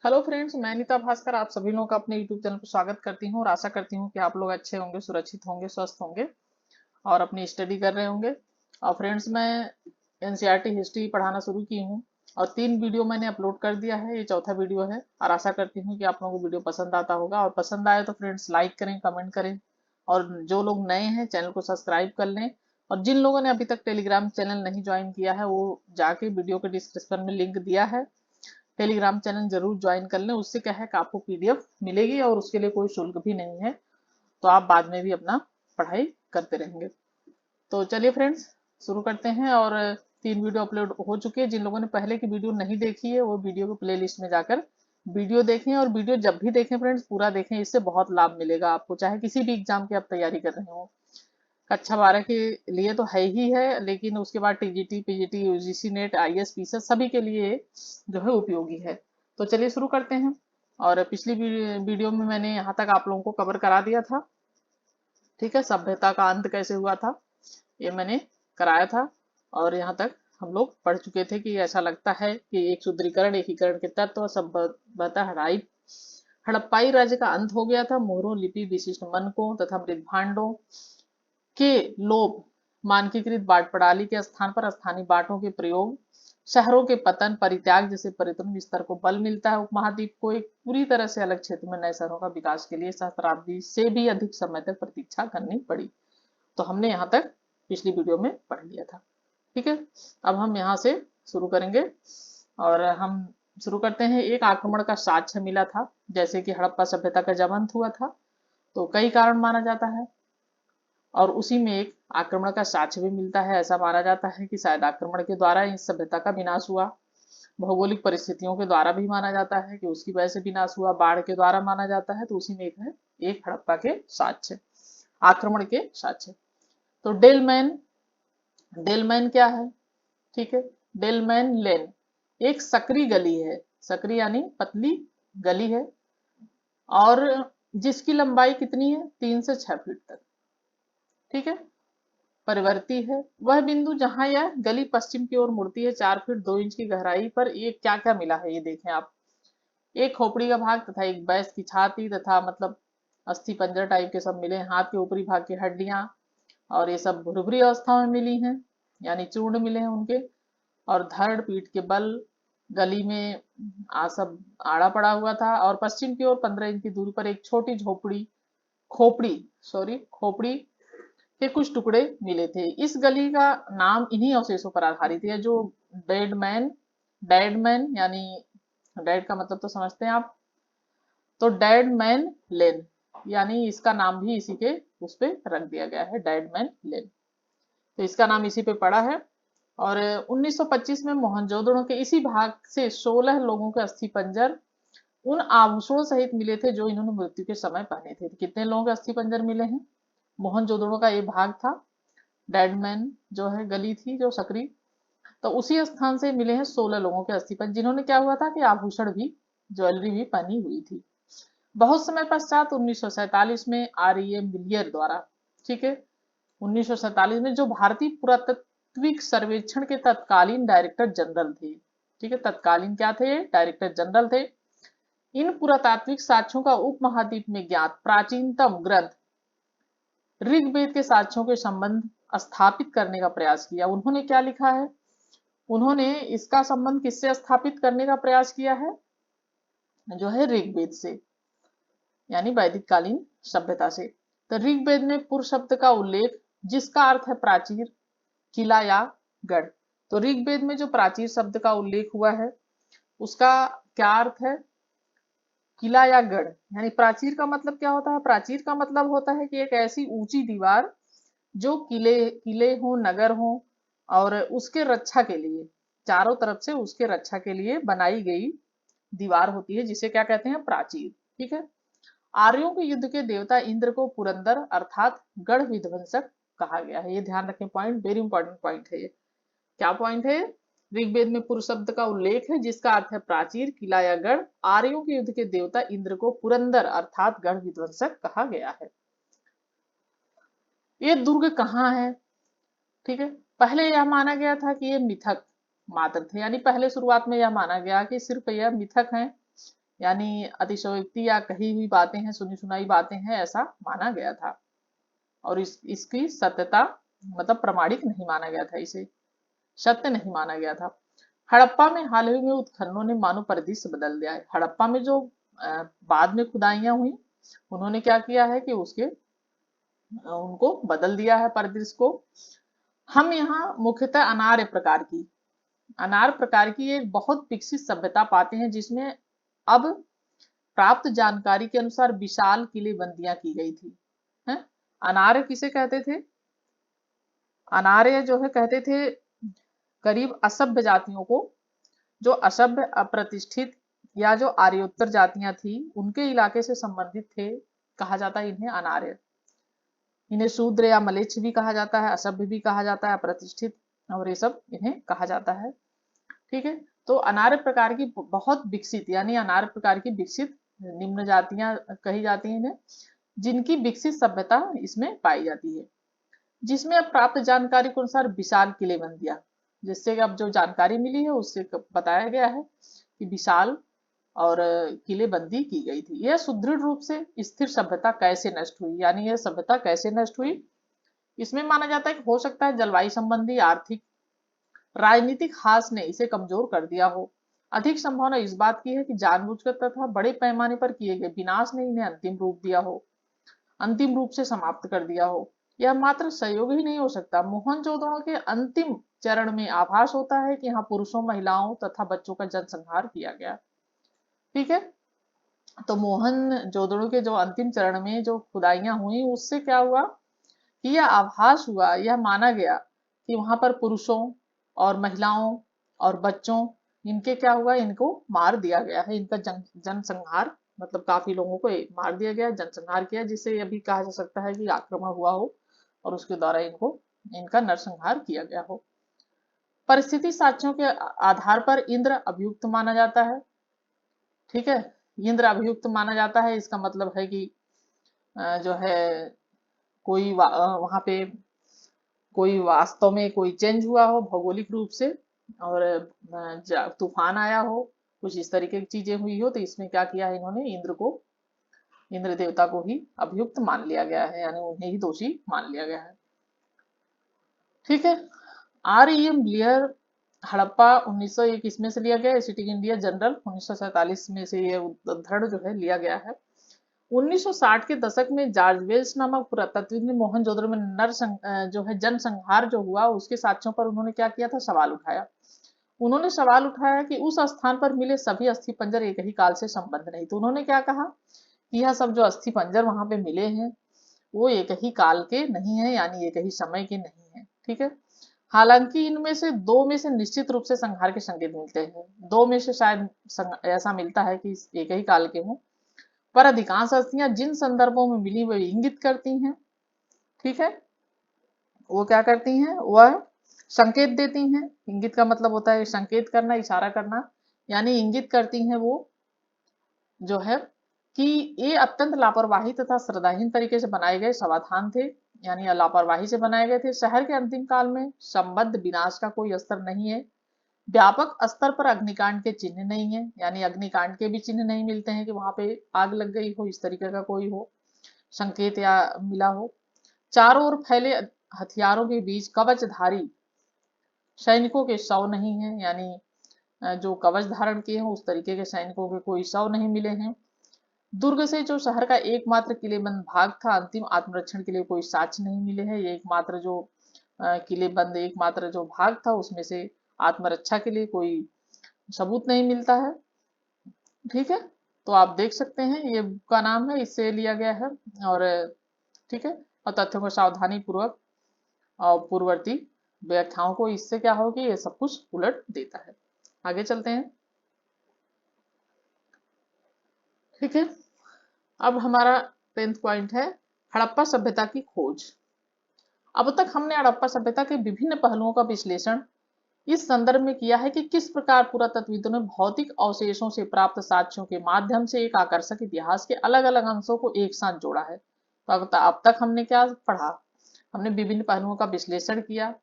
Hello friends, मैं नीता भास्कर आप सभी लोगों का अपने यूट्यूब चैनल पर स्वागत करती हूँ और आशा करती हूँ कि आप लोग अच्छे होंगे, सुरक्षित होंगे, स्वस्थ होंगे और अपनी स्टडी कर रहे होंगे। और फ्रेंड्स, मैं एनसीईआरटी हिस्ट्री पढ़ाना शुरू की हूँ और 3 वीडियो मैंने अपलोड कर दिया है। ये चौथा वीडियो है और आशा करती हूँ कि आप लोगों को वीडियो पसंद आता होगा। और पसंद आए तो फ्रेंड्स लाइक करें, कमेंट करें और जो लोग नए हैं चैनल को सब्सक्राइब कर लें। और जिन लोगों ने अभी तक टेलीग्राम चैनल नहीं ज्वाइन किया है वो जाके वीडियो के डिस्क्रिप्शन में लिंक दिया है, टेलीग्राम चैनल जरूर ज्वाइन कर लें। उससे क्या है कि आपको पीडीएफ मिलेगी और उसके लिए कोई शुल्क भी नहीं है, तो आप बाद में भी अपना पढ़ाई करते रहेंगे। तो चलिए फ्रेंड्स, शुरू करते हैं। और 3 वीडियो अपलोड हो चुके हैं। जिन लोगों ने पहले की वीडियो नहीं देखी है वो वीडियो को प्ले लिस्ट में जाकर वीडियो देखें, और वीडियो जब भी देखें फ्रेंड्स पूरा देखें, इससे बहुत लाभ मिलेगा आपको, चाहे किसी भी एग्जाम की आप तैयारी कर रहे हो। कक्षा 12 के लिए तो है ही है, लेकिन उसके बाद TGT, PGT, UGC net, IAS, PCS सभी के लिए जो है उपयोगी है। तो चलिए शुरू करते हैं। और पिछली वीडियो में मैंने यहाँ तक आप लोगों को कवर करा दिया था। ठीक है, सभ्यता का अंत कैसे हुआ था ये मैंने कराया था। और यहाँ तक हम लोग पढ़ चुके थे कि ऐसा लगता है कि एक सुदृढ़ीकरण, एकीकरण के तत्व, सभ्यता हड़प्पाई राज्य का अंत हो गया था। मोहरों, लिपि, विशिष्ट मनकों तथा मृत भांडों के लोप, मानकीकृत बाट प्रणाली के स्थान पर स्थानीय बाटों के प्रयोग, शहरों के पतन, परित्याग जैसे पर्यटन विस्तार को बल मिलता है। उपमहाद्वीप को एक पूरी तरह से अलग क्षेत्र में नए शहरों का विकास के लिए सहस्त्राब्दी से भी अधिक समय तक प्रतीक्षा करनी पड़ी। तो हमने यहाँ तक पिछली वीडियो में पढ़ लिया था। ठीक है, अब हम यहाँ से शुरू करेंगे। और हम शुरू करते हैं। एक आक्रमण का साक्ष्य मिला था, जैसे कि हड़प्पा सभ्यता का जब अंत हुआ था तो कई कारण माना जाता है, और उसी में एक आक्रमण का साक्ष्य भी मिलता है। ऐसा माना जाता है कि शायद आक्रमण के द्वारा इस सभ्यता का विनाश हुआ। भौगोलिक परिस्थितियों के द्वारा भी माना जाता है कि उसकी वजह से विनाश हुआ। बाढ़ के द्वारा माना जाता है। तो उसी में एक है, एक हड़प्पा के साक्ष्य, आक्रमण के साक्ष्य। तो डेलमैन, डेलमैन क्या है? ठीक है, डेलमैन लेन एक सकरी गली है। सकरी यानी पतली गली है, और जिसकी लंबाई कितनी है? 3 से 6 फीट तक। ठीक है, परिवर्ती है वह बिंदु जहां यह गली पश्चिम की ओर मुड़ती है। 4 फीट 2 इंच की गहराई पर ये क्या क्या मिला है ये देखें आप। एक खोपड़ी का भाग तथा एक बैस की छाती तथा मतलब अस्थि पंजर टाइप के सब मिले हैं। हाथ के ऊपरी भाग की हड्डियां और ये सब भुरभुरी अवस्था में मिली हैं, यानी चूर्ण मिले हैं उनके। और धड़, पीठ के बल, गली में सब आड़ा पड़ा हुआ था। और पश्चिम की ओर 15 इंच की दूरी पर एक छोटी झोपड़ी, खोपड़ी, सॉरी, खोपड़ी के कुछ टुकड़े मिले थे। इस गली का नाम इन्हीं अवशेषों पर आधारित है, जो डेड मैन, डेड मैन यानी डेड का मतलब तो समझते हैं आप, तो डेड मैन लेन, यानी इसका नाम भी इसी के उस पे रख दिया गया है, डेड मैन लेन। तो इसका नाम इसी पे पड़ा है। और 1925 में मोहनजोदड़ो के इसी भाग से 16 लोगों के अस्थि पंजर उन आभूषणों सहित मिले थे जो इन्होंने मृत्यु के समय पहने थे। कितने लोगों के अस्थि पंजर मिले हैं? मोहनजोदड़ो का ये भाग था, डेडमैन जो है गली थी जो सकरी, तो उसी स्थान से मिले हैं 16 लोगों के अस्थि पंजर, जिन्होंने क्या हुआ था कि आभूषण भी, ज्वेलरी भी पहनी हुई थी। बहुत समय पश्चात 1947 में आर.ई.एम. विलियर द्वारा, ठीक है, 1947 में, जो भारतीय पुरातत्विक सर्वेक्षण के तत्कालीन डायरेक्टर जनरल थे। ठीक है, तत्कालीन क्या थे? डायरेक्टर जनरल थे। इन पुरातात्विक साक्ष्यों का उपमहाद्वीप में ज्ञात प्राचीनतम ग्रंथ ऋग्वेद के साक्ष्यों के संबंध स्थापित करने का प्रयास किया। उन्होंने क्या लिखा है? उन्होंने इसका संबंध किससे स्थापित करने का प्रयास किया है? जो है ऋग्वेद से, यानी वैदिक कालीन सभ्यता से। तो ऋग्वेद में पुर शब्द का उल्लेख, जिसका अर्थ है प्राचीर, किला या गढ़। तो ऋग्वेद में जो प्राचीर शब्द का उल्लेख हुआ है उसका क्या अर्थ है? किला या गढ़। यानी प्राचीर का मतलब क्या होता है? प्राचीर का मतलब होता है कि एक ऐसी ऊंची दीवार जो किले किले हो, नगर हो, और उसके रक्षा के लिए, चारों तरफ से उसके रक्षा के लिए बनाई गई दीवार होती है, जिसे क्या कहते हैं? प्राचीर। ठीक है, आर्यों के युद्ध के देवता इंद्र को पुरंदर अर्थात गढ़ विध्वंसक कहा गया है। ये ध्यान रखें, पॉइंट वेरी इंपॉर्टेंट पॉइंट है ये। क्या पॉइंट है? ऋग्वेद में पुर शब्द का उल्लेख है जिसका अर्थ है प्राचीर, किला या गढ़। आर्यों के युद्ध के देवता इंद्र को पुरंदर अर्थात गढ़ विध्वंसक कहा गया है। ये दुर्ग कहाँ है? ठीक है, पहले यह माना गया था कि ये मिथक मात्र थे, यानी पहले शुरुआत में यह माना गया कि सिर्फ यह मिथक हैं, यानी अतिशयोक्ति या कही हुई बातें हैं, सुनी सुनाई बातें हैं, ऐसा माना गया था। और इसकी सत्यता मतलब प्रमाणिक नहीं माना गया था, इसे सत्य नहीं माना गया था। हड़प्पा में हाल ही में उत्खननों ने मानो परिदृश्य बदल दिया है। हड़प्पा में जो बाद में खुदाइयां हुई, उन्होंने क्या किया है कि उनको बदल दिया है परिदृश्य को। हम यहाँ मुख्यतः अनार्य प्रकार की एक बहुत विकसित सभ्यता पाते हैं, जिसमें अब प्राप्त जानकारी के अनुसार विशाल किलेबंदियां की गई थी। हैं? अनार्य किसे कहते थे? अनार्य जो है कहते थे करीब असभ्य जातियों को, जो असभ्य, अप्रतिष्ठित या जो आर्योत्तर जातियां थी उनके इलाके से संबंधित थे, कहा जाता है इन्हें अनार्य। इन्हें शूद्र या मलेच्छ भी कहा जाता है, असभ्य भी कहा जाता है, अप्रतिष्ठित, और ये सब इन्हें कहा जाता है। ठीक है, तो अनार्य प्रकार की बहुत विकसित, यानी अनार्य प्रकार की विकसित निम्न जातियां कही जाती हैं इन्हें, जिनकी विकसित सभ्यता इसमें पाई जाती है, जिसमें अब प्राप्त जानकारी के अनुसार विशाल किलेबंदियां, जिससे अब जो जानकारी मिली है उससे बताया गया है कि विशाल और किलेबंदी की गई थी। यह सुदृढ़ रूप से स्थिर सभ्यता कैसे नष्ट हुई, यानी यह सभ्यता कैसे नष्ट हुई, इसमें माना जाता है कि हो सकता है जलवायु संबंधी, आर्थिक, राजनीतिक हास ने इसे कमजोर कर दिया हो। अधिक संभावना इस बात की है कि जानबूझकर तथा बड़े पैमाने पर किए गए विनाश ने इन्हें अंतिम रूप दिया हो, अंतिम रूप से समाप्त कर दिया हो। यह मात्र सहयोग ही नहीं हो सकता, मोहनजोदड़ो के अंतिम चरण में आभास होता है कि यहाँ पुरुषों, महिलाओं तथा बच्चों का जनसंहार किया गया। ठीक है, तो मोहनजोदड़ो के जो अंतिम चरण में जो खुदाइयां हुई, उससे क्या हुआ कि यह आभास हुआ, यह माना गया कि वहां पर पुरुषों और महिलाओं और बच्चों, इनके क्या हुआ, इनको मार दिया गया है, इनका जनसंहार, मतलब काफी लोगों को मार दिया गया, जनसंहार किया, जिससे अभी कहा जा सकता है कि आक्रमण हुआ हो और उसके द्वारा इनका नरसंहार किया गया हो। परिस्थिति साक्ष्यों के आधार पर इंद्र अभियुक्त माना जाता है। ठीक है, इंद्र अभियुक्त माना जाता है, इसका मतलब है कि जो है वहां पे कोई वास्तव में कोई चेंज हुआ हो भौगोलिक रूप से, और तूफान आया हो, कुछ इस तरीके की चीजें हुई हो, तो इसमें क्या किया है इन्होंने, इंद्र देवता को ही अभियुक्त मान लिया गया है, यानी उन्हें ही दोषी मान लिया गया है। ठीक है, R.E.M. ब्लेयर हड़प्पा 1901 इसमें से लिया गया, सिटी इंडिया जनरल 1947 में से ये उद्धरण जो है लिया गया है। 1960 के दशक में जॉर्ज वेल्स नामक पुरातत्वविद ने मोहनजोदड़ो में जो है जनसंहार जो हुआ उसके साक्ष्यों पर उन्होंने क्या किया था, सवाल उठाया। उन्होंने सवाल उठाया कि उस स्थान पर मिले सभी अस्थि पंजर एक ही काल से संबद्ध नहीं। तो उन्होंने क्या कहा कि यह सब जो अस्थि पंजर वहां पे मिले हैं वो एक ही काल के नहीं है, यानी एक ही समय के नहीं है। ठीक है, हालांकि इनमें से दो में से निश्चित रूप से संहार के संकेत मिलते हैं, दो में से शायद ऐसा मिलता है कि एक ही काल के हों, पर अधिकांश अस्थियां जिन संदर्भों में मिली वह इंगित करती हैं। ठीक है, वो क्या करती हैं, वह संकेत देती हैं। इंगित का मतलब होता है संकेत करना, इशारा करना, यानी इंगित करती हैं वो जो है कि ये अत्यंत लापरवाही तथा श्रद्धाहीन तरीके से बनाए गए समाधान थे, यानी लापरवाही से बनाए गए थे। शहर के अंतिम काल में संबद्ध विनाश का कोई स्तर नहीं है, व्यापक स्तर पर अग्निकांड के चिन्ह नहीं है, यानी अग्निकांड के भी चिन्ह नहीं मिलते हैं कि वहां पे आग लग गई हो, इस तरीके का कोई हो संकेत या मिला हो। चारों ओर फैले हथियारों के बीच कवचधारी सैनिकों के शव नहीं है, यानी जो कवच धारण किए हैं उस तरीके के सैनिकों के कोई शव नहीं मिले हैं। दुर्ग से जो शहर का एकमात्र किलेबंद भाग था, अंतिम आत्मरक्षण के लिए कोई साक्ष्य नहीं मिले हैं। ये एकमात्र जो किलेबंद एकमात्र जो भाग था उसमें से आत्मरक्षा के लिए कोई सबूत नहीं मिलता है। ठीक है, तो आप देख सकते हैं ये बुक का नाम है, इससे लिया गया है। और ठीक है, और तथ्यों को सावधानी पूर्वक और पूर्ववर्ती व्याख्याओं को, इससे क्या होगी, ये सब कुछ उलट देता है। आगे चलते हैं। ठीक है, अब हमारा 10th पॉइंट है हड़प्पा सभ्यता की खोज। अब तक हमने हड़प्पा सभ्यता के विभिन्न पहलुओं का विश्लेषण इस संदर्भ में किया है कि किस प्रकार पुरातत्वविदों ने भौतिक अवशेषों से प्राप्त साक्ष्यों के माध्यम से एक आकर्षक इतिहास के अलग अलग अंशों को एक साथ जोड़ा है। तो अब तक हमने क्या पढ़ा, हमने विभिन्न पहलुओं का विश्लेषण किया,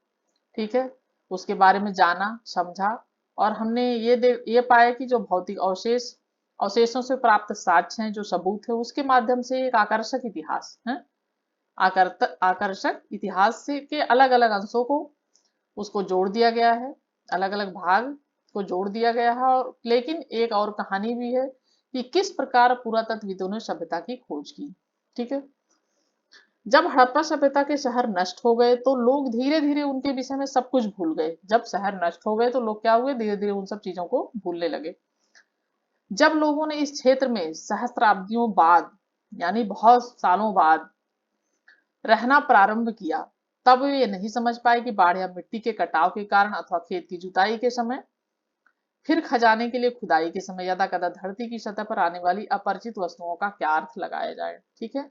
ठीक है, उसके बारे में जाना, समझा, और हमने ये पाया कि जो भौतिक अवशेष अवशेषों से प्राप्त साक्ष्य हैं, जो सबूत है, उसके माध्यम से एक आकर्षक इतिहास है, आकर्षक इतिहास से के अलग अलग अंशों को उसको जोड़ दिया गया है, अलग अलग भाग को जोड़ दिया गया है। और लेकिन एक और कहानी भी है कि किस प्रकार पुरातत्वविदों ने सभ्यता की खोज की। ठीक है, जब हड़प्पा सभ्यता के शहर नष्ट हो गए तो लोग धीरे धीरे उनके विषय में सब कुछ भूल गए। जब शहर नष्ट हो गए तो लोग क्या हुए, धीरे धीरे उन सब चीजों को भूलने लगे। जब लोगों ने इस क्षेत्र में सहस्त्राब्दियों बाद, यानी बहुत सालों बाद रहना प्रारंभ किया, तब वे नहीं समझ पाए कि बाढ़ या मिट्टी के कटाव के कारण अथवा खेत की जुताई के समय, फिर खजाने के लिए खुदाई के समय यदा कदा धरती की सतह पर आने वाली अपरिचित वस्तुओं का क्या अर्थ लगाया जाए। ठीक है,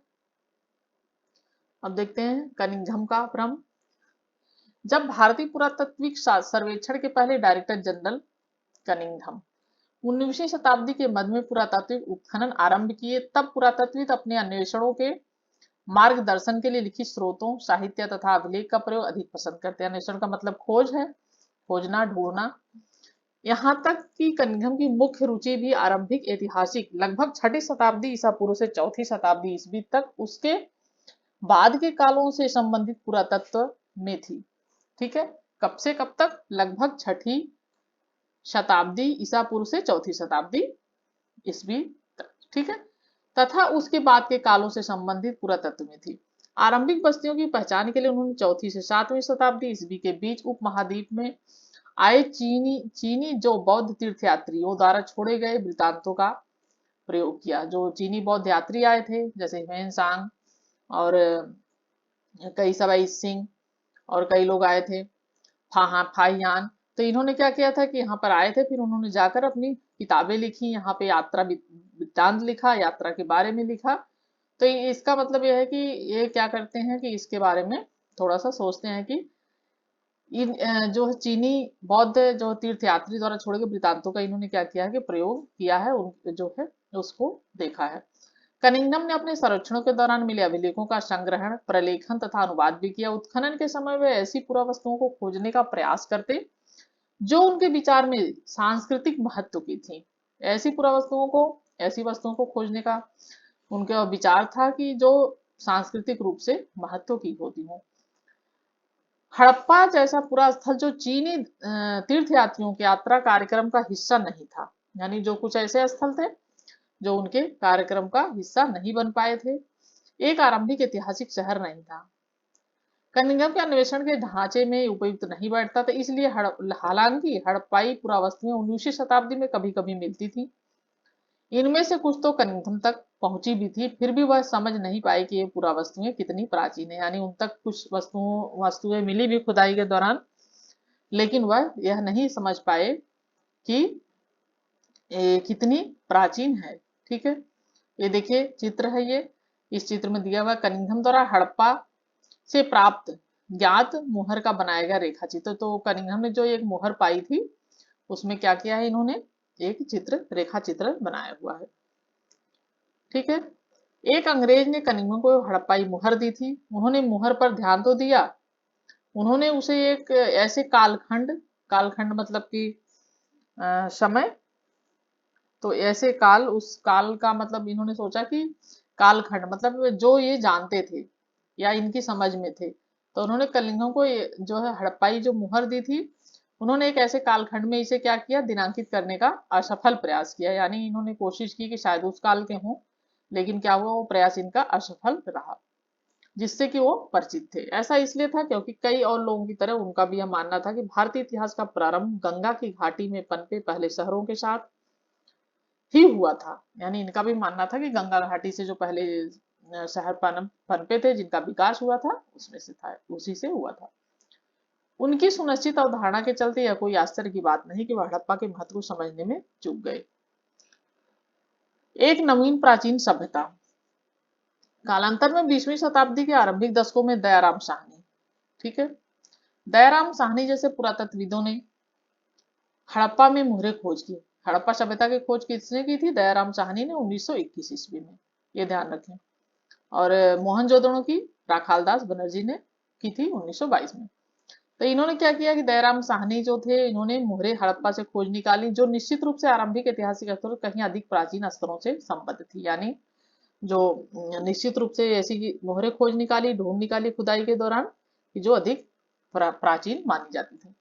अब देखते हैं कनिंघम का भ्रम। जब भारतीय पुरातात्विक सर्वेक्षण के पहले डायरेक्टर जनरल कनिंघम 19वीं शताब्दी के मध्य में पुरातात्विक उत्खनन आरंभ किए, तब पुरातत्वविद अपने अन्वेषणों के मार्गदर्शन के लिए लिखित स्रोतों, साहित्य तथा अभिलेख का प्रयोग अधिक पसंद करते हैं। अन्वेषण का मतलब खोज है, खोजना, ढूंढना। यहाँ तक कि कनिंघम की मुख्य रुचि भी आरंभिक ऐतिहासिक लगभग 6ठी शताब्दी ईसा पूर्व से 4ठी शताब्दी ईस्वी तक उसके बाद के कालों से संबंधित पुरातत्व में थी। ठीक है, कब से कब तक, लगभग 6ठी शताब्दी ईसा पूर्व से 4ठी शताब्दी ईस्वी तक। ठीक है, तथा उसके बाद के कालों से संबंधित पुरातत्व में थी। आरंभिक बस्तियों की पहचान के लिए उन्होंने 4ठी से 7वीं शताब्दी ईस्वी के बीच उपमहाद्वीप में आए चीनी जो बौद्ध तीर्थयात्रियों द्वारा छोड़े गए वृत्तांतों का प्रयोग किया। जो चीनी बौद्ध यात्री आए थे, जैसे ह्वेन और कई सवाई सिंह और कई लोग आए थे, फाहियान, तो इन्होंने क्या किया था कि यहाँ पर आए थे, फिर उन्होंने जाकर अपनी किताबें लिखी, यहाँ पे यात्रा वृत्तांत लिखा, यात्रा के बारे में लिखा। तो इसका मतलब यह है कि ये क्या करते हैं कि इसके बारे में थोड़ा सा सोचते हैं कि इन जो चीनी बौद्ध जो तीर्थयात्री द्वारा छोड़े गए वृत्तांतों का इन्होंने क्या किया है कि प्रयोग किया है, जो है उसको देखा है। कनिंघम ने अपने सर्वेक्षणों के दौरान मिले अभिलेखों का संग्रहण, प्रलेखन तथा अनुवाद भी किया। उत्खनन के समय वे ऐसी पुरावस्तुओं को खोजने का प्रयास करते जो उनके विचार में सांस्कृतिक महत्व की थी। ऐसी वस्तुओं को खोजने का उनका विचार था कि जो सांस्कृतिक रूप से महत्व की होती हो। हड़प्पा जैसा पूरा स्थल जो चीनी तीर्थयात्रियों के यात्रा कार्यक्रम का हिस्सा नहीं था, यानी जो कुछ ऐसे स्थल थे जो उनके कार्यक्रम का हिस्सा नहीं बन पाए थे, एक आरंभिक ऐतिहासिक शहर नहीं था, कनिंघम के अन्वेषण के ढांचे में उपयुक्त नहीं बैठता था। इसलिए हालांकि हड़प्पाई पुरावस्तुएं 19वीं शताब्दी में कभी कभी मिलती थी, इनमें से कुछ तो कनिंघम तक पहुंची भी थी, फिर भी वह समझ नहीं पाए कि ये पुरावस्तुएं कितनी प्राचीन है। यानी उन तक कुछ वस्तुएं मिली भी खुदाई के दौरान, लेकिन वह यह नहीं समझ पाए कि कितनी प्राचीन है। ठीक है, ये देखिए चित्र है, ये इस चित्र में दिया हुआ कनिंघम द्वारा हड़प्पा से प्राप्त ज्ञात मुहर का बनाया गया रेखा चित्र। तो कनिंघम ने जो एक मुहर पाई थी उसमें क्या किया है, इन्होंने एक रेखा चित्र बनाया हुआ है। ठीक है, एक अंग्रेज ने कनिंघम को हड़प्पाई मुहर दी थी। उन्होंने मुहर पर ध्यान तो दिया, उन्होंने उसे एक ऐसे कालखंड मतलब कि समय, तो ऐसे उस काल का मतलब इन्होंने सोचा कि कालखंड मतलब जो ये जानते थे या इनकी समझ में थे, तो उन्होंने कलिंगों को जो है हड़प्पाई जो मुहर दी थी, उन्होंने एक ऐसे कालखंड में इसे क्या किया, दिनांकित करने का असफल प्रयास किया। यानी इन्होंने कोशिश की कि शायद उस काल के हों, लेकिन क्या हुआ, वो प्रयास इनका असफल रहा, जिससे कि वो परिचित थे। ऐसा इसलिए था क्योंकि कई और लोगों की तरह उनका भी यह मानना था कि भारतीय इतिहास का प्रारंभ गंगा की घाटी में पनपे पहले शहरों के साथ ही हुआ था। यानी इनका भी मानना था कि गंगा घाटी से जो पहले शहर पनपे थे, जिनका विकास हुआ था, उसमें से था, उसी से हुआ था। उनकी सुनिश्चित अवधारणा के चलते यह कोई आश्चर्य की बात नहीं कि वह हड़प्पा के महत्व को समझने में चूक गए। एक नवीन प्राचीन सभ्यता। कालांतर में 20वीं शताब्दी के आरंभिक दशकों में दयाराम साहनी, ठीक है, दयाराम साहनी जैसे पुरातत्वविदों ने हड़प्पा में मुहरे खोज की। हड़प्पा सभ्यता की खोज किसने की थी, दयाराम साहनी ने 1921 ईस्वी में, ये ध्यान रखें। और मोहनजोदड़ो की राखालदास बनर्जी ने की थी 1922 में। तो इन्होंने क्या किया कि दयाराम साहनी जो थे, इन्होंने मोहरे हड़प्पा से खोज निकाली, जो निश्चित रूप से आरंभिक ऐतिहासिक स्तरों कहीं अधिक प्राचीन स्तरों से संबद्ध थी। यानी जो निश्चित रूप से ऐसी मोहरे खोज निकाली, ढूंढ निकाली खुदाई के दौरान, कि जो अधिक प्राचीन मानी जाती थी।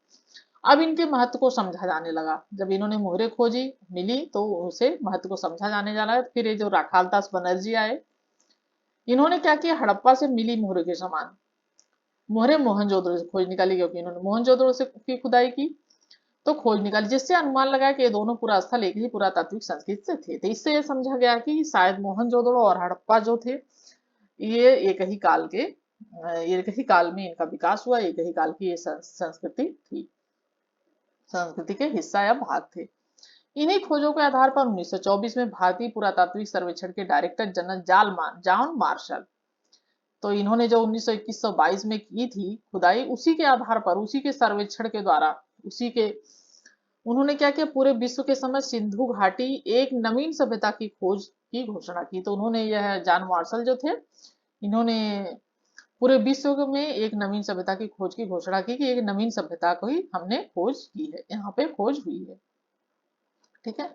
अब इनके महत्व को समझा जाने लगा। जब इन्होंने मोहरे खोजी, मिली, तो उसे महत्व को समझा जाने लगा। फिर ये जो राखालदास बनर्जी आए, इन्होंने क्या किया, हड़प्पा से मिली मोहरे के समान मोहरे मोहनजोदड़ो से खोज निकाली, क्योंकि इन्होंने मोहनजोदड़ो से की खुदाई की, तो खोज निकाली, जिससे अनुमान लगाया कि ये दोनों पूरा स्थल एक ही पुरातात्विक संस्कृति से थे। तो इससे ये समझा गया कि शायद मोहनजोदड़ो और हड़प्पा जो थे, ये एक ही काल के, एक ही काल में इनका विकास हुआ, एक ही काल की ये संस्कृति थी, संस्कृति के हिस्सा या भाग थे। इन्हीं खोजों के आधार पर 1924 में भारतीय पुरातात्विक सर्वेक्षण के डायरेक्टर जनरल जॉन मार्शल, तो इन्होंने जो 1921-22 में की थी खुदाई, उसी के आधार पर, उसी के सर्वेक्षण के द्वारा, उसी के, उन्होंने क्या किया, पूरे विश्व के समय सिंधु घाटी एक नवीन सभ्यता की खोज की घोषणा की। तो उन्होंने, यह जॉन मार्शल जो थे, इन्होंने पूरे विश्व में एक नवीन सभ्यता की खोज की घोषणा की, कि एक नवीन सभ्यता को ही हमने खोज की है, यहाँ पे खोज हुई है। ठीक है।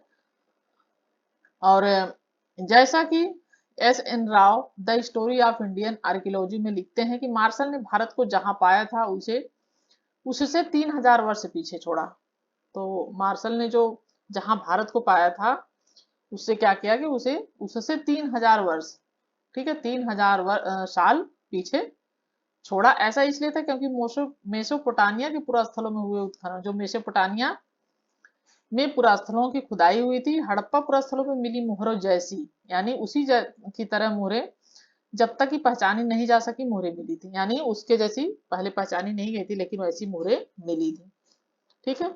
और जैसा कि S.N. Rao the story of Indian archaeology में लिखते हैं कि मार्शल ने भारत को जहां पाया था, उसे उससे 3000 वर्ष पीछे छोड़ा। तो मार्शल ने जो जहां भारत को पाया था, उससे क्या किया कि उसे उससे 3000 वर्ष, ठीक है, 3000 साल पीछे छोड़ा। ऐसा इसलिए था क्योंकि मेसोपोटामिया के पुरास्थलों में हुए उत्खनन, जो मेसोपोटामिया में पुरास्थलों की खुदाई हुई थी, हड़प्पा पुरास्थलों में मिली मोहरों जैसी, यानी उसी की तरह मोहरें जब तक की पहचानी नहीं जा सकी मोहरें मिली थी, यानी उसके जैसी पहले पहचानी नहीं गई थी, लेकिन वैसी मोहरें मिली थी। ठीक है।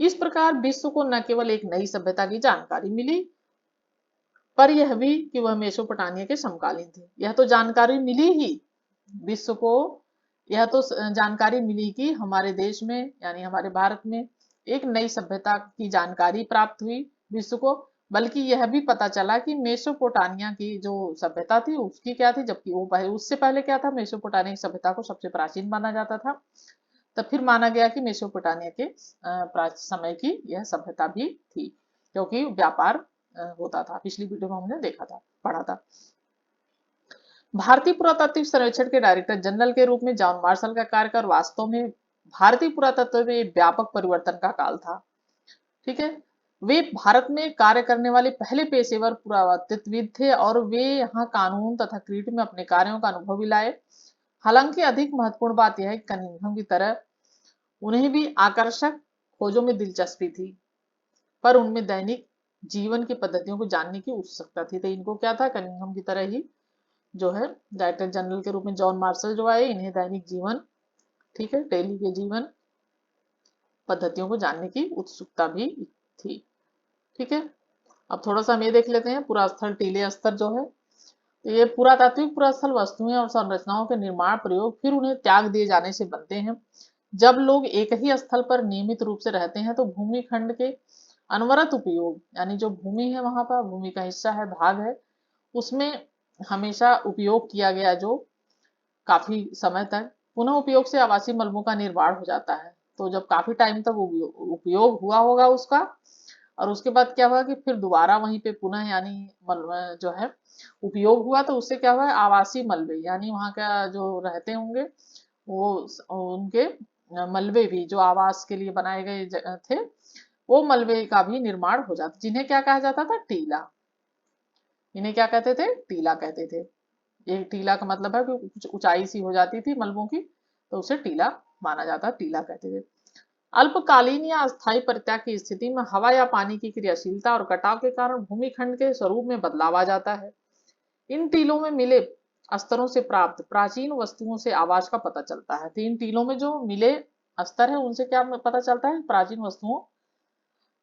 इस प्रकार विश्व को न केवल एक नई सभ्यता की जानकारी मिली, पर यह भी कि वह मेसोपोटामिया के समकालीन थे। यह तो जानकारी मिली ही विश्व को, यह तो जानकारी मिली कि हमारे देश में, यानी हमारे भारत में एक नई सभ्यता की जानकारी प्राप्त हुई विश्व को, बल्कि यह भी पता चला कि मेसोपोटामिया की जो सभ्यता थी उसकी क्या थी, जबकि वो उससे पहले क्या था, मेसोपोटामिया सभ्यता को सबसे प्राचीन माना जाता था। तब फिर माना गया कि मेसोपोटामिया के समय की यह सभ्यता भी थी, क्योंकि व्यापार होता था। पिछली वीडियो में हमने देखा था, पढ़ा था। भारतीय पुरातात्विक सर्वेक्षण के डायरेक्टर जनरल के रूप में जॉन मार्शल का कार्यकाल वास्तव में भारतीय पुरातत्व में व्यापक परिवर्तन का काल था। ठीक है। वे भारत में कार्य करने वाले पहले पेशेवर पुरातत्वविद थे, और वे यहाँ कानून तथा क्रीट में अपने कार्यों का अनुभव भी लाए। हालांकि अधिक महत्वपूर्ण बात यह है कि कनिंघम की तरह उन्हें भी आकर्षक खोजों में दिलचस्पी थी, पर उनमें दैनिक जीवन की पद्धतियों को जानने की उत्सुकता थी। तो इनको क्या था, कनिंघम की तरह ही जो है डायरेक्टर जनरल के रूप में जॉन मार्शल जो आए, इन्हें दैनिक जीवन, ठीक है, डेली के जीवन पद्धतियों को जानने की उत्सुकता भी थी। ठीक है। अब थोड़ा सा हम ये देख लेते हैं, पुरास्थल टीले स्तर जो है, तो ये पुरातात्विक पुरास्थल वस्तुएं और संरचनाओं के निर्माण, प्रयोग, फिर उन्हें त्याग दिए जाने से बनते हैं। जब लोग एक ही स्थल पर नियमित रूप से रहते हैं, तो भूमि खंड के अनवरत उपयोग, यानी जो भूमि है वहां पर, भूमि का हिस्सा है, भाग है, उसमें हमेशा उपयोग किया गया जो काफी समय तक, पुनः उपयोग से आवासीय मलबों का निर्माण हो जाता है। तो जब काफी टाइम तक उपयोग हुआ होगा उसका, और उसके बाद क्या हुआ कि फिर दोबारा वहीं पे पुनः, यानी जो है उपयोग हुआ, तो उससे क्या हुआ, आवासीय मलबे, यानी वहां का जो रहते होंगे वो, उनके मलबे भी जो आवास के लिए बनाए गए थे, वो मलबे का भी निर्माण हो जाता, जिन्हें क्या कहा जाता था, टीला। इन्हें क्या कहते थे, टीला कहते थे। ये टीला का मतलब है कि कुछ ऊंचाई सी हो जाती थी मलबों की, तो उसे टीला माना जाता, टीला कहते थे। अल्पकालीन या अस्थायी परित्याग की स्थिति में हवा या पानी की क्रियाशीलता और कटाव के कारण भूमिखंड के स्वरूप में बदलाव आ जाता है। इन टीलों में मिले स्तरों से प्राप्त प्राचीन वस्तुओं से आवास का पता चलता है। तो इन टीलों में जो मिले स्तर है, उनसे क्या पता चलता है, प्राचीन वस्तुओं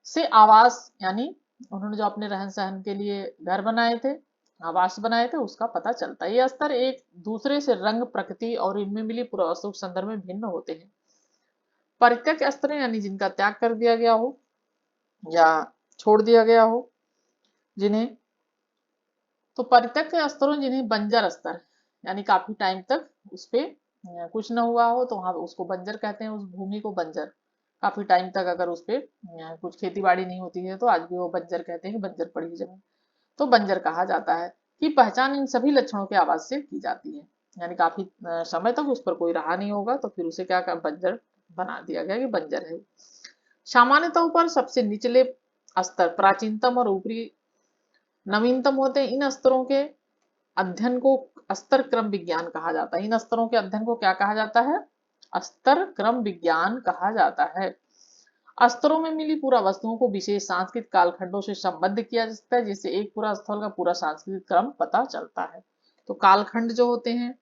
से आवास, यानी उन्होंने जो अपने रहन सहन के लिए घर बनाए थे, आवास बनाए थे, उसका पता चलता है। ये स्तर एक दूसरे से रंग, प्रकृति और इनमें मिली पुरावस्तु के संदर्भ में भिन्न होते हैं। परित्यक्त स्तर यानी जिनका त्याग कर दिया गया हो या छोड़ दिया गया हो, जिन्हें, तो परित्यक्त स्तरों, जिन्हें बंजर स्तर, यानी काफी टाइम तक उस पे कुछ न हुआ हो तो वहां उसको बंजर कहते हैं, उस भूमि को बंजर। काफी टाइम तक अगर उस पे कुछ खेती बाड़ी नहीं होती है तो आज भी वो बंजर कहते हैं कि बंजर पड़ी जमीन, तो बंजर कहा जाता है। कि पहचान इन सभी लक्षणों के आवाज से की जाती है, यानी काफी समय तक उस पर कोई रहा नहीं होगा तो फिर उसे क्या बंजर बना दिया गया कि बंजर है। सामान्य तौर पर सबसे निचले स्तर प्राचीनतम और ऊपरी नवीनतम होते हैं। इन स्तरों के अध्ययन को स्तर क्रम विज्ञान कहा जाता है। इन स्तरों के अध्ययन को क्या कहा जाता है? स्तर क्रम विज्ञान कहा जाता है। स्तरों में मिली पूरा वस्तुओं को विशेष सांस्कृतिक कालखंडों से संबद्ध किया जाता है, जिससे एक पूरा स्थल का पूरा सांस्कृतिक क्रम पता चलता है। तो कालखंड जो होते हैं,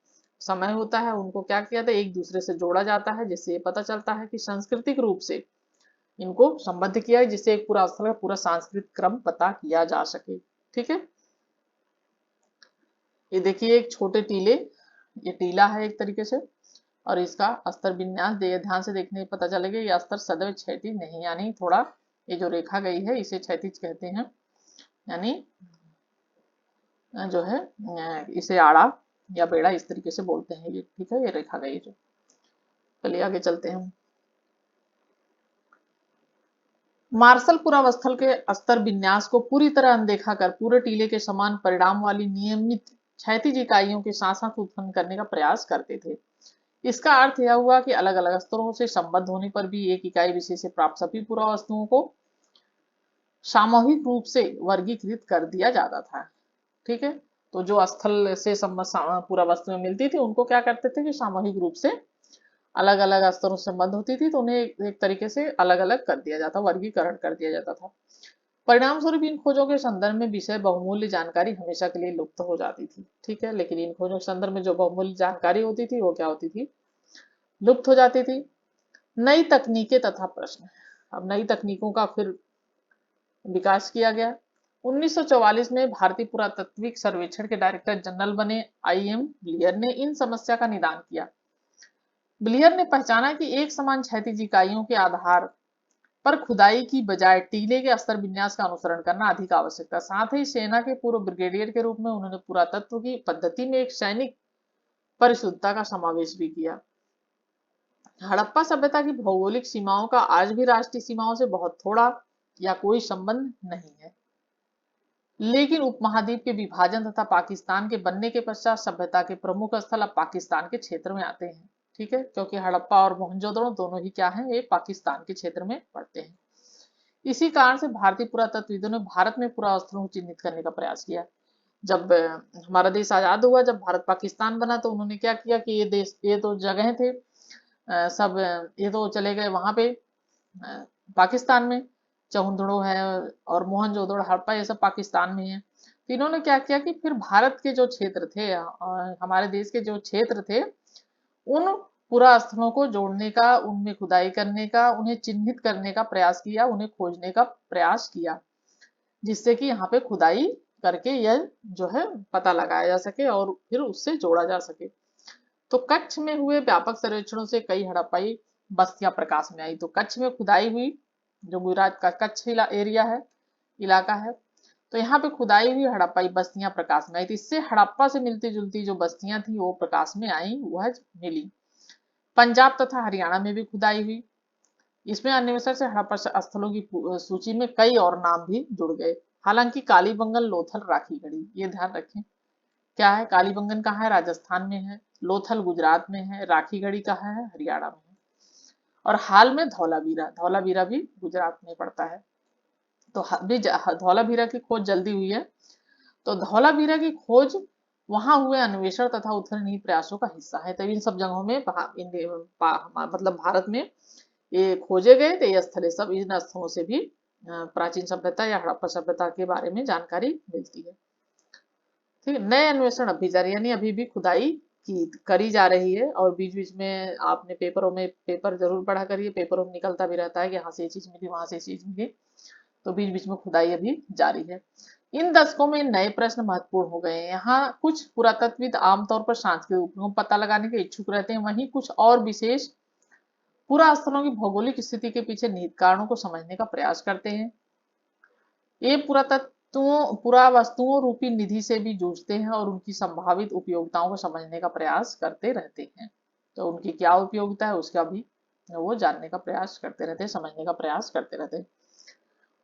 समय होता है, उनको क्या किया जाता है? एक दूसरे से जोड़ा जाता है, जिससे ये पता चलता है कि सांस्कृतिक रूप से इनको संबद्ध किया है, जिससे एक पूरा स्थल का पूरा सांस्कृतिक क्रम पता किया जा सके। ठीक है, ये देखिए एक छोटे टीले, ये टीला है एक तरीके से, और इसका अस्तर विन्यास ध्यान से देखने पता चलेगा ये अस्तर सदैव क्षैतिज नहीं, यानी थोड़ा ये जो रेखा गई है इसे क्षैतिज कहते हैं, यानी जो है इसे आड़ा या बेड़ा इस तरीके से बोलते हैं ये। ठीक है, ये रेखा गई जो। चलिए आगे चलते हैं। मार्शल पुरावस्थल के अस्तर विन्यास को पूरी तरह अनदेखा कर पूरे टीले के समान परिणाम वाली नियमित क्षैतिज इकाइयों के साथ साथ उत्पन्न करने का प्रयास करते थे। इसका अर्थ यह हुआ कि अलग अलग स्तरों से संबद्ध होने पर भी एक इकाई विशेष से प्राप्त सभी पुरावस्तुओं को सामूहिक रूप से वर्गीकृत कर दिया जाता था। ठीक है, तो जो स्थल से पुरावस्तुएं मिलती थी उनको क्या करते थे कि सामूहिक रूप से अलग अलग स्तरों से संबद्ध होती थी तो उन्हें एक तरीके से अलग अलग कर दिया जाता, वर्गीकरण कर दिया जाता था। परिणाम स्वरूप इन खोजों के संदर्भ में विषय बहुमूल्य जानकारी हमेशा के लिए लुप्त हो जाती थी। ठीक है, लेकिन इन खोजों के संदर्भ में जो बहुमूल्य जानकारी होती थी वो क्या होती थी? लुप्त हो जाती थी। नई तकनीकें तथा प्रश्न। अब नई तकनीकों का फिर विकास किया गया। 1944 में भारतीय पुरातात्विक सर्वेक्षण के डायरेक्टर जनरल बने आई.एम. ब्लियर ने इन समस्या का निदान किया। ब्लियर ने पहचाना कि एक समान क्षैतिज इकाइयों के आधार पर खुदाई की बजाय टीले के अस्तर विन्यास का अनुसरण करना अधिक आवश्यक था। साथ ही सेना के पूर्व ब्रिगेडियर के रूप में उन्होंने पुरातत्व की पद्धति में एक सैनिक परिशुद्धता का समावेश भी किया। हड़प्पा सभ्यता की भौगोलिक सीमाओं का आज भी राष्ट्रीय सीमाओं से बहुत थोड़ा या कोई संबंध नहीं है, लेकिन उपमहाद्वीप के विभाजन तथा पाकिस्तान के बनने के पश्चात सभ्यता के प्रमुख स्थल अब पाकिस्तान के क्षेत्र में आते हैं। ठीक है, क्योंकि हड़प्पा और मोहनजोदड़ो दोनों ही क्या है, ये पाकिस्तान के क्षेत्र में पड़ते हैं। इसी कारण से भारतीय पुरातत्वविदों ने भारत में पुरावस्तुओं को चिन्हित करने का प्रयास किया। जब हमारा देश आजाद हुआ, जब भारत पाकिस्तान बना, तो उन्होंने क्या किया कि ये देश, ये तो जगह थे सब, ये तो चले गए वहां पे पाकिस्तान में। चहुंदड़ो है और मोहनजोदड़ो, हड़प्पा, ये सब पाकिस्तान में है। तो इन्होंने क्या किया कि फिर भारत के जो क्षेत्र थे, हमारे देश के जो क्षेत्र थे, उन पुरा स्थलों को जोड़ने का, उनमें खुदाई करने का, उन्हें चिन्हित करने का प्रयास किया, उन्हें खोजने का प्रयास किया, जिससे कि यहाँ पे खुदाई करके यह जो है पता लगाया जा सके और फिर उससे जोड़ा जा सके। तो कच्छ में हुए व्यापक सर्वेक्षणों से कई हड़प्पाई बस्तियां प्रकाश में आई। तो कच्छ में खुदाई हुई, जो गुजरात का कच्छ एरिया है, इलाका है, तो यहाँ पे खुदाई हुई हड़प्पाई बस्तियां प्रकाश में आई। तो इससे हड़प्पा से मिलती जुलती जो बस्तियां थी वो प्रकाश में आई, वह मिली। पंजाब तथा हरियाणा में भी खुदाई हुई। इसमें अन्वेषण से हड़प्पा स्थलों की सूची में कई और नाम भी जुड़ गए। हालांकि कालीबंगन, लोथल, राखीगढ़ी, ये ध्यान रखें क्या है, कालीबंगन कहाँ है? राजस्थान में है। लोथल गुजरात में है। राखीगढ़ी कहाँ है? हरियाणा में है। और हाल में धौलावीरा, धौलावीरा भी गुजरात में पड़ता है। तो अभी धौलावीरा की खोज जल्दी हुई है। तो धौलावीरा की खोज वहां हुए अन्वेषण तथा उत्खनन प्रयासों का हिस्सा है। तो इन सब जगहों में मतलब भारत में ये खोजे गए थे ये स्थल, सब इन स्थलों से भी प्राचीन सभ्यता या हड़प्पा सभ्यता के बारे में जानकारी मिलती है। ठीक है, नए अन्वेषण अभी जारी, यानी अभी भी खुदाई की करी जा रही है। और बीच बीच में आपने पेपरों में, पेपर जरूर पढ़ा करिए, पेपरों में निकलता भी रहता है कि यहाँ से ये चीज मिली, वहां से ये चीज मिली। तो बीच बीच में खुदाई अभी जारी है। इन दशकों में नए प्रश्न महत्वपूर्ण हो गए हैं। यहाँ कुछ पुरातत्वविद आमतौर पर सांस्कृतिक उपयोग पता लगाने के इच्छुक रहते हैं, वहीं कुछ और विशेष पुरा स्थलों की भौगोलिक स्थिति के पीछे निहित कारणों को समझने का प्रयास करते हैं। ये पुरावस्तुओं रूपी निधि से भी जूझते हैं और उनकी संभावित उपयोगिताओं को समझने का प्रयास करते रहते हैं। तो उनकी क्या उपयोगिता है उसका भी वो जानने का प्रयास करते रहते हैं, समझने का प्रयास करते रहते हैं।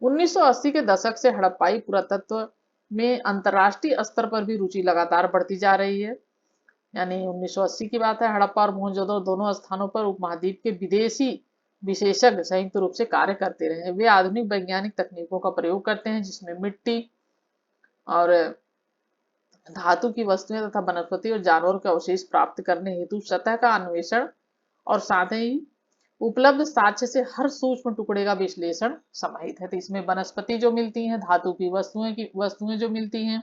1980 के दशक से हड़प्पाई पुरातत्व में अंतर्राष्ट्रीय स्तर पर भी रुचि लगातार बढ़ती जा रही है। यानी 1980 की बात है, हड़प्पा और मोहनजोदड़ो दोनों स्थानों पर उपमहाद्वीप के विदेशी विशेषज्ञ संयुक्त रूप से कार्य करते रहे। वे आधुनिक वैज्ञानिक तकनीकों का प्रयोग करते हैं जिसमें मिट्टी और धातु की वस्तुएं तथा वनस्पति और जानवरों के अवशेष प्राप्त करने हेतु सतह का अन्वेषण और साथ ही उपलब्ध साक्ष्य से हर सूक्ष्म टुकड़े का विश्लेषण समाहित है। तो इसमें वनस्पति जो मिलती हैं, धातु की वस्तुएं जो मिलती हैं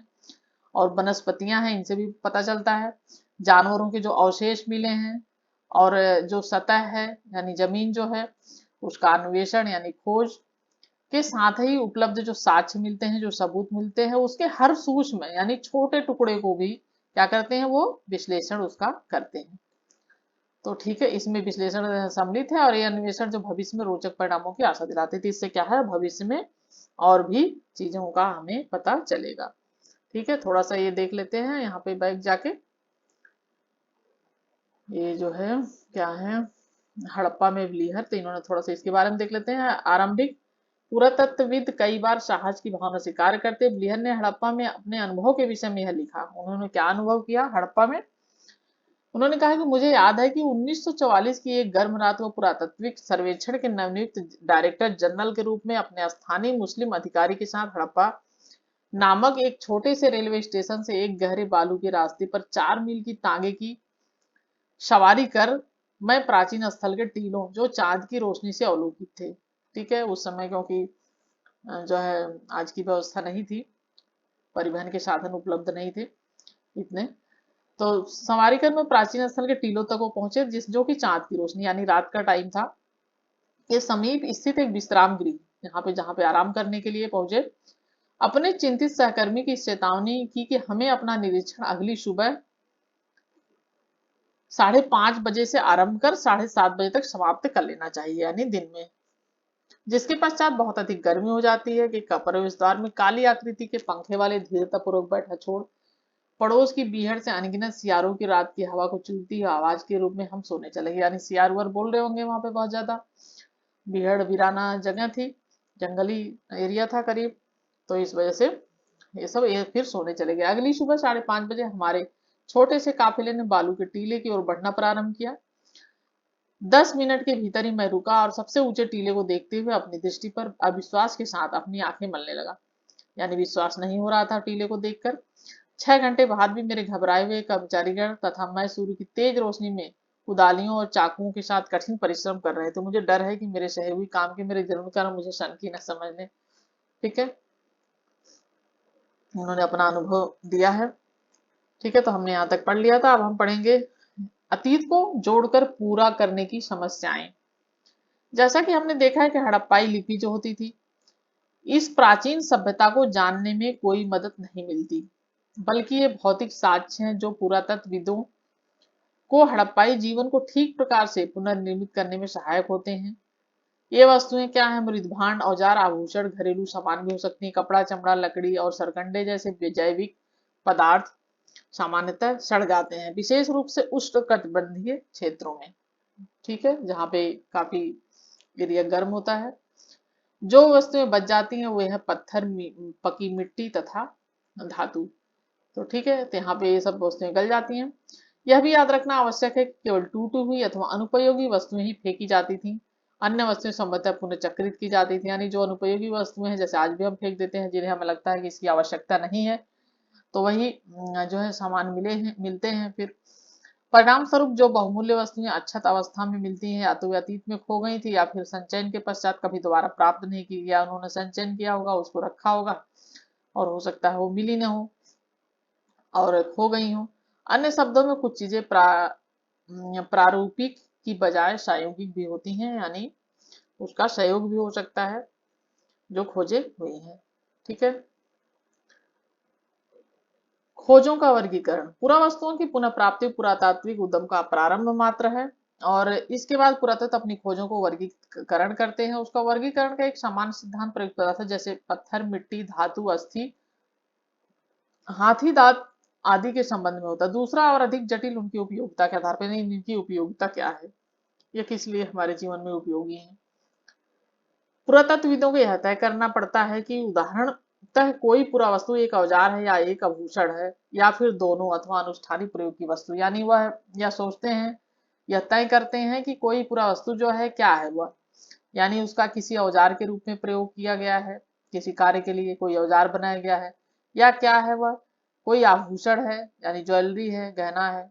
और वनस्पतियां हैं, इनसे भी पता चलता है। जानवरों के जो अवशेष मिले हैं और जो सतह है यानी जमीन जो है उसका अन्वेषण यानी खोज के साथ ही उपलब्ध जो साक्ष्य मिलते हैं, जो सबूत मिलते हैं, उसके हर सूक्ष्म यानी छोटे टुकड़े को भी क्या करते हैं, वो विश्लेषण उसका करते हैं। तो ठीक है, इसमें विश्लेषण सम्मिलित है और ये अन्वेषण जो भविष्य में रोचक परिणामों की आशा दिलाते थे। इससे क्या है, भविष्य में और भी चीजों का हमें पता चलेगा। ठीक है, थोड़ा सा ये देख लेते हैं यहाँ पे बैक जाके। ये जो है क्या है, हड़प्पा में ब्लीहर, तो इन्होंने थोड़ा सा इसके बारे में देख लेते हैं। आरंभिक पुरातत्वविद कई बार साहस की भावना से कार्य करते। ब्लीहर ने हड़प्पा में अपने अनुभव के विषय में यह लिखा। उन्होंने क्या अनुभव किया हड़प्पा में? उन्होंने कहा कि मुझे याद है कि 1944 की एक गर्म रात को पुरातात्विक सर्वेक्षण के नवनियुक्त डायरेक्टर जनरल के रूप में अपने स्थानीय मुस्लिम अधिकारी के साथ हड़प्पा नामक एक छोटे से रेलवे स्टेशन से एक गहरे बालू के रास्ते पर 4 मील की तांगे की सवारी कर मैं प्राचीन स्थल के टीलों जो चांद की रोशनी से अवलोकित थे। ठीक है, उस समय क्योंकि जो है आज की व्यवस्था नहीं थी, परिवहन के साधन उपलब्ध नहीं थे इतने, तो सवारी कर में प्राचीन स्थल के टीलों तक वो पहुंचे जिस जो कि चांद की रोशनी यानी रात का टाइम था। ये समीप स्थित एक विश्राम गृह जहाँ पे आराम करने के लिए पहुंचे। अपने चिंतित सहकर्मी की चेतावनी की कि हमें अपना निरीक्षण अगली सुबह 5:30 बजे से आरंभ कर 7:30 बजे तक समाप्त कर लेना चाहिए यानी दिन में, जिसके पश्चात बहुत अधिक गर्मी हो जाती है कि प्रवेश द्वार में काली आकृति के पंखे वाले धीरतापूर्वक बैठा छोड़ पड़ोस की बीहड़ से अनगिनत सियारों की रात की हवा को चुभती हुई आवाज के रूप में हम सोने चले गए। यानी सियार उर बोल रहे होंगे वहां पे बहुत ज्यादा, बीहड़ वीराना जगह थी, जंगली एरिया था करीब, तो इस वजह से ये सब फिर सोने चले गए। अगली सुबह 5:30 बजे हमारे छोटे से काफिले ने बालू के टीले की ओर बढ़ना प्रारंभ किया। 10 मिनट के भीतर ही मैं रुका और सबसे ऊंचे टीले को देखते हुए अपनी दृष्टि पर अविश्वास के साथ अपनी आंखें मलने लगा। यानी विश्वास नहीं हो रहा था टीले को देखकर। 6 घंटे बाद भी मेरे घबराए हुए कर्मचारीगण तथा मैं सूर्य की तेज रोशनी में कुदालियों और चाकुओं के साथ कठिन परिश्रम कर रहे थे। मुझे डर है कि मेरे शहे हुई काम के मेरे जन्म कारण मुझे शन की न समझने। ठीक है, उन्होंने अपना अनुभव दिया है। ठीक है, तो हमने यहाँ तक पढ़ लिया था। अब हम पढ़ेंगे अतीत को जोड़कर पूरा करने की समस्याएं। जैसा कि हमने देखा है कि हड़प्पाई लिपि जो होती थी, इस प्राचीन सभ्यता को जानने में कोई मदद नहीं मिलती, बल्कि ये भौतिक साक्ष्य हैं जो पुरातत्वविदों को हड़प्पाई जीवन को ठीक प्रकार से पुनर्निर्मित करने में सहायक होते हैं। ये वस्तुएं क्या है, मृदभांड, औजार, आभूषण, घरेलू सामान भी हो सकती है, कपड़ा, चमड़ा, लकड़ी और सरकंडे जैसे जैविक पदार्थ सामान्यतः सड़ जाते हैं, विशेष रूप से उष्णकटिबंधीय क्षेत्रों में। ठीक है, जहाँ पे काफी एरिया गर्म होता है। जो वस्तुएं बच जाती हैं वो है पत्थर, पकी मिट्टी तथा धातु। तो ठीक है, तो यहाँ पे ये सब वस्तुएं गल जाती हैं। यह भी याद रखना आवश्यक है कि केवल टूटी हुई अथवा अनुपयोगी वस्तुएं ही फेंकी जाती थी, अन्य वस्तुएं संभवतः पुनर्चक्रित की जाती थी। यानी जो अनुपयोगी वस्तुएं हैं जैसे आज भी हम फेंक देते हैं, जिन्हें हमें लगता है कि इसकी आवश्यकता नहीं है, तो वही जो है सामान मिलते हैं फिर। परिणाम स्वरूप जो बहुमूल्य वस्तुएं अक्षत अवस्था में मिलती हैं या तो वे अतीत में खो गई थी या फिर संचयन के पश्चात कभी दोबारा प्राप्त नहीं की गया। उन्होंने संचयन किया होगा, उसको रखा होगा और हो सकता है वो मिली न हो और खो गई हो। अन्य शब्दों में कुछ चीजें प्रारूपिक की बजाय प्रायोगिक भी होती हैं, यानी उसका सहयोग भी हो सकता है जो खोजे हुए हैं। ठीक है, खोजों का वर्गीकरण। पुरावस्तुओं की पुनः प्राप्ति पुरातात्विक उद्यम का प्रारंभ मात्र है और इसके बाद पुरातत्व अपनी खोजों को वर्गीकरण करते हैं। उसका वर्गीकरण का एक सामान्य सिद्धांत प्रयुक्त होता है, जैसे पत्थर, मिट्टी, धातु, अस्थि, हाथी दांत आदि के संबंध में होता है। दूसरा और अधिक जटिल उनकी उपयोगिता के आधार पर, नहीं इनकी उपयोगिता क्या है, ये किस लिए हमारे जीवन में उपयोगी है। पुरातत्वविदों को यह तय करना पड़ता है कि उदाहरणतः कोई पुरावस्तु एक औजार है या एक आभूषण है या फिर दोनों अथवा अनुष्ठानिक प्रयोग की वस्तु। यानी वह यह सोचते हैं, यह तय करते हैं कि कोई पुरावस्तु जो है क्या है वह, यानी उसका किसी औजार के रूप में प्रयोग किया गया है, किसी कार्य के लिए कोई औजार बनाया गया है, या क्या है वह कोई आभूषण है यानी ज्वेलरी है, गहना है,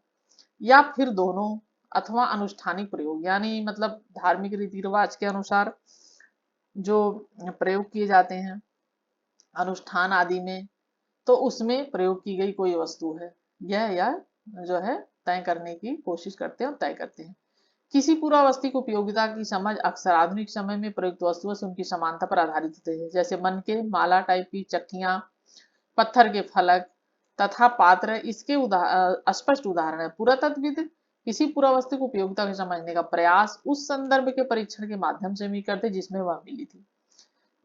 या फिर दोनों अथवा अनुष्ठानिक प्रयोग, यानी मतलब धार्मिक रीति रिवाज के अनुसार जो प्रयोग किए जाते हैं अनुष्ठान आदि में, तो उसमें प्रयोग की गई कोई वस्तु है। यह जो है तय करने की कोशिश करते हैं और तय करते हैं। किसी पुरावस्तु की उपयोगिता की समझ अक्सर आधुनिक समय में प्रयुक्त वस्तुओं से उनकी समानता पर आधारित होती है, जैसे मनके, माला टाइप की चक्कियां, पत्थर के फलक तथा पात्र इसके स्पष्ट उदाहरण है। पुरातत्वविद किसी पुरावस्तु की उपयोगिता को समझने का प्रयास उस संदर्भ के परीक्षण के माध्यम से भी करते जिसमें वह मिली थी,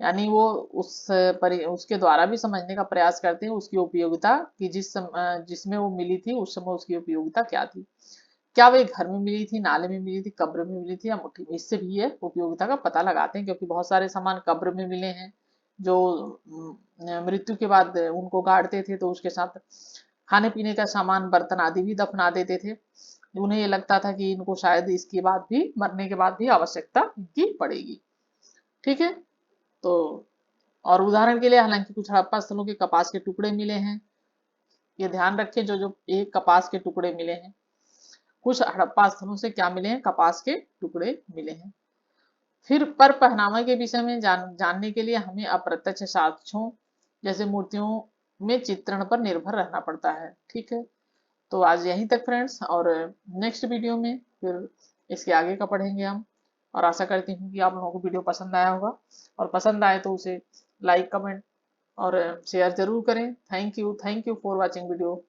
यानी वो उसके द्वारा भी समझने का प्रयास करते हैं उसकी उपयोगिता की, जिसमें वो मिली थी उस समय उसकी उपयोगिता क्या थी। क्या वे घर में मिली थी, नाले में मिली थी, कब्र में मिली थी या मुट्ठी में, इससे भी ये उपयोगिता का पता लगाते हैं, क्योंकि बहुत सारे सामान कब्र में मिले हैं जो मृत्यु के बाद उनको गाड़ते थे, तो उसके साथ खाने पीने का सामान, बर्तन आदि भी दफना देते थे। उन्हें ये लगता था कि इनको शायद इसके बाद भी, मरने के बाद भी आवश्यकता इनकी पड़ेगी। ठीक है, तो और उदाहरण के लिए हालांकि कुछ हड़प्पा स्थलों के कपास के टुकड़े मिले हैं, ये ध्यान रखें, जो एक कपास के टुकड़े मिले हैं, कुछ हड़प्पा स्थलों से क्या मिले हैं, कपास के टुकड़े मिले हैं। फिर पर पहनावे के विषय में जानने के लिए हमें अप्रत्यक्ष साक्ष्यों जैसे मूर्तियों में चित्रण पर निर्भर रहना पड़ता है। ठीक है, तो आज यहीं तक फ्रेंड्स, और नेक्स्ट वीडियो में फिर इसके आगे का पढ़ेंगे हम, और आशा करती हूँ कि आप लोगों को वीडियो पसंद आया होगा, और पसंद आए तो उसे लाइक, कमेंट और शेयर जरूर करें। Thank you for watching video.